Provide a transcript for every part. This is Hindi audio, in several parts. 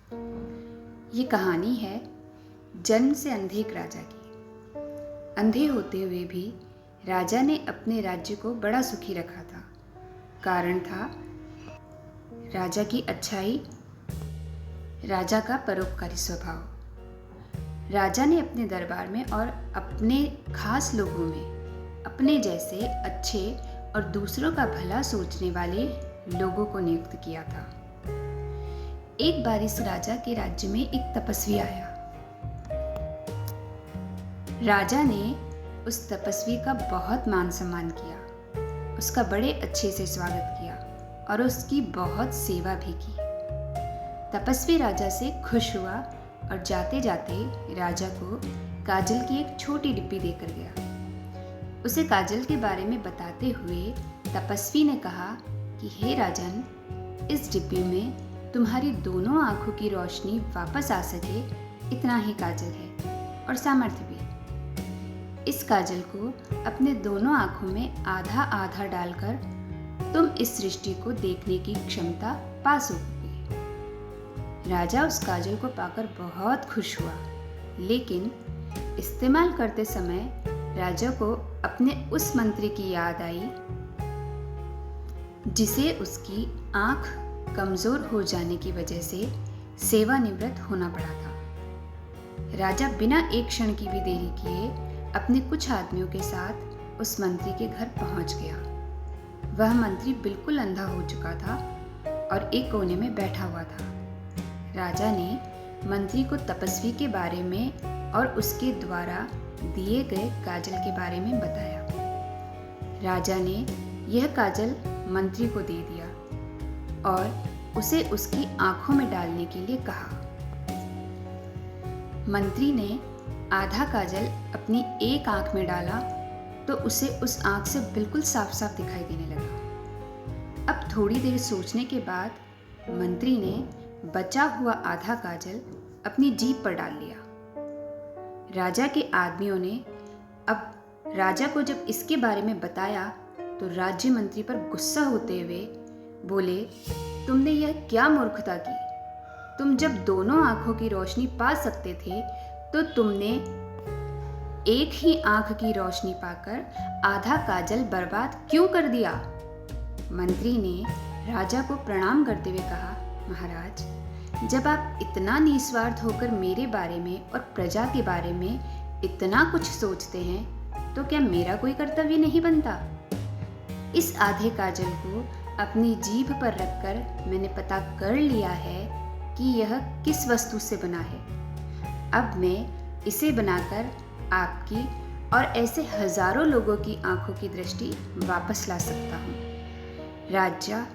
ये कहानी है जन्म से अंधे एक राजा की। अंधे होते हुए भी राजा ने अपने राज्य को बड़ा सुखी रखा था। कारण था राजा की अच्छाई, राजा का परोपकारी स्वभाव। राजा ने अपने दरबार में और अपने खास लोगों में अपने जैसे अच्छे और दूसरों का भला सोचने वाले लोगों को नियुक्त किया था। एक बार इस राजा के राज्य में एक तपस्वी आया। राजा ने उस तपस्वी का बहुत मान सम्मान किया, उसका बड़े अच्छे से स्वागत किया और उसकी बहुत सेवा भी की। तपस्वी राजा से खुश हुआ और जाते जाते राजा को काजल की एक छोटी डिब्बी देकर गया। उसे काजल के बारे में बताते हुए तपस्वी ने कहा कि हे राजन, इस डिब्बी में तुम्हारी दोनों आंखों की रोशनी वापस आ सके इतना ही काजल है और सामर्थ्य भी। इस काजल को अपने दोनों आंखों में आधा आधा डालकर तुम इस सृष्टि को देखने की क्षमता पा सकोगे। राजा उस काजल को पाकर बहुत खुश हुआ, लेकिन इस्तेमाल करते समय राजा को अपने उस मंत्री की याद आई जिसे उसकी आंख कमजोर हो जाने की वजह से सेवानिवृत्त होना पड़ा था। राजा बिना एक क्षण की भी देरी किए अपने कुछ आदमियों के साथ उस मंत्री के घर पहुंच गया। वह मंत्री बिल्कुल अंधा हो चुका था और एक कोने में बैठा हुआ था। राजा ने मंत्री को तपस्वी के बारे में और उसके द्वारा दिए गए काजल के बारे में बताया। राजा ने यह काजल मंत्री को दे दिया और उसे उसकी आंखों में डालने के लिए कहा। मंत्री ने आधा काजल अपनी एक आंख में डाला तो उसे उस आंख से बिल्कुल साफ साफ दिखाई देने लगा। अब थोड़ी देर सोचने के बाद मंत्री ने बचा हुआ आधा काजल अपनी जीभ पर डाल लिया। राजा के आदमियों ने अब राजा को जब इसके बारे में बताया तो राज्य मंत्री पर गुस्सा होते हुए बोले, तुमने यह क्या मूर्खता की? तुम जब दोनों आंखों की रोशनी पा सकते थे तो तुमने एक ही आंख की रोशनी पाकर आधा काजल बर्बाद क्यों कर दिया? मंत्री ने राजा को प्रणाम करते हुए कहा, महाराज, जब आप इतना निस्वार्थ होकर मेरे बारे में और प्रजा के बारे में इतना कुछ सोचते हैं तो क्या मेरा कोई कर्तव्य नहीं बनता? इस आधे काजल को अपनी जीभ पर रखकर मैंने पता कर लिया है कि यह किस वस्तु से बना है। अब मैं इसे बनाकर आपकी और ऐसे हजारों लोगों की आंखों की दृष्टि वापस ला सकता हूँ। राजा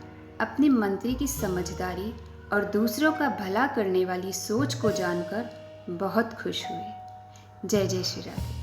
अपने मंत्री की समझदारी और दूसरों का भला करने वाली सोच को जानकर बहुत खुश हुए। जय जय श्री राधे।